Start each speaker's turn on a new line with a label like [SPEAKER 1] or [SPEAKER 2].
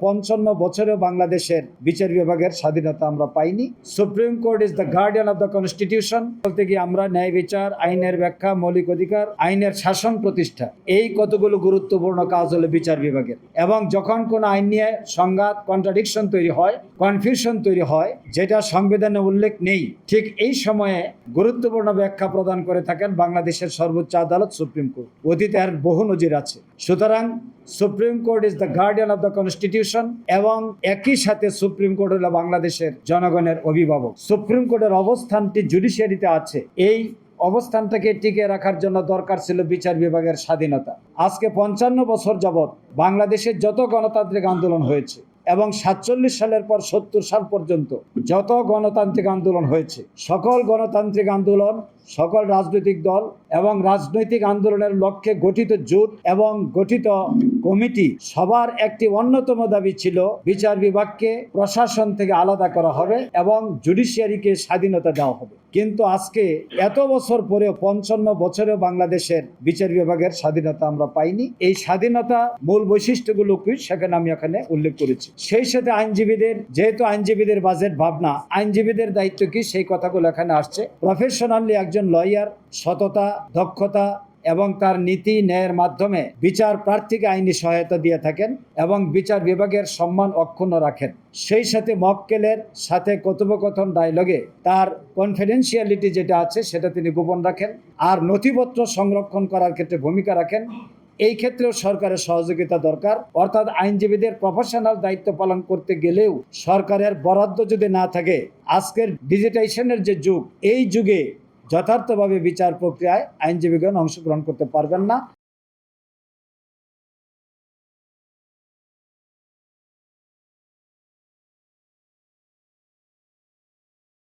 [SPEAKER 1] 55 বছরেও বাংলাদেশের বিচার বিভাগের স্বাধীনতা আমরা পাইনি। Supreme court is the guardian of the constitution. বলতে গিয়ে আমরা ন্যায় বিচার, আইনের ব্যাখ্যা, মৌলিক অধিকার, আইনের শাসন প্রতিষ্ঠা, এই কতগুলো গুরুত্বপূর্ণ কাজ হলো বিচার বিভাগের। এবং যখন কোনো আইন নিয়ে সংঘাত, কন্ট্রাডিকশন তৈরি হয়, কনফিউশন তৈরি হয়, যেটা সংবিধানে উল্লেখ নেই, ঠিক এই সময়ে গুরুত্বপূর্ণ ব্যাখ্যা প্রদান করে থাকেন বাংলাদেশের সর্বোচ্চ আদালত সুপ্রিম কোর্ট। অতীতে আর বহু নজির আছে। সুতরাং supreme court is the guardian of the constitution এবং একই সাথে সুপ্রিম কোর্ট হলো বাংলাদেশের জনগণের অভিভাবক। সুপ্রিম কোর্টের অবস্থানটি জুডিশিয়ারিতে আছে। এই অবস্থানটাকে টিকে রাখার জন্য দরকার ছিল বিচার বিভাগের স্বাধীনতা। আজকে 55 বছর যাবৎ বাংলাদেশের যত গণতান্ত্রিক আন্দোলন হয়েছে এবং 47 সালের পর 70 সাল পর্যন্ত যত গণতান্ত্রিক আন্দোলন হয়েছে, সকল গণতান্ত্রিক আন্দোলন, সকল রাজনৈতিক দল এবং রাজনৈতিক আন্দোলনের লক্ষ্যে গঠিত জোট এবং গঠিত কমিটি সবার একটি অন্যতম দাবি ছিল বিচার বিভাগকে প্রশাসন থেকে আলাদা করা হবে এবং জুডিশিয়ারিকে স্বাধীনতা দেওয়া হবে। কিন্তু আজকে এত বছর পরেও 55 বছরেও বাংলাদেশের বিচার বিভাগের স্বাধীনতা আমরা পাইনি। এই স্বাধীনতা মূল বৈশিষ্ট্যগুলো কি সেখানে আমি এখানে উল্লেখ করেছি। সেই সাথে আইনজীবীদের, যেহেতু আইনজীবীদের বাজেট ভাবনা, আইনজীবীদের দায়িত্ব কি সেই কথাগুলো এখানে আসছে। প্রফেশনালি একজন লয়ার সততা, দক্ষতা এবং তার নীতি ন্যায়ের মাধ্যমে বিচার প্রার্থীকে আইনি সহায়তা দিয়ে থাকেন এবং বিচার বিভাগের সম্মান অক্ষুণ্ণ রাখেন। সেই সাথে মক্কেলের সাথে কথোপকথন ডায়লগে তার কনফিডেন্সিয়ালিটি যেটা আছে সেটা তিনি গোপন রাখেন, আর নথিপত্র সংরক্ষণ করার ক্ষেত্রে ভূমিকা রাখেন। এই ক্ষেত্রেও সরকারের সহযোগিতা দরকার। অর্থাৎ আইনজীবীদের প্রফেশনাল দায়িত্ব পালন করতে গেলেও সরকারের বরাদ্দ যদি না থাকে, আজকের ডিজিটাইজেশনের যে যুগ, এই যুগে যথার্থভাবে বিচার প্রক্রিয়ায় আইনজীবীগণ অংশগ্রহণ করতে পারবেন না।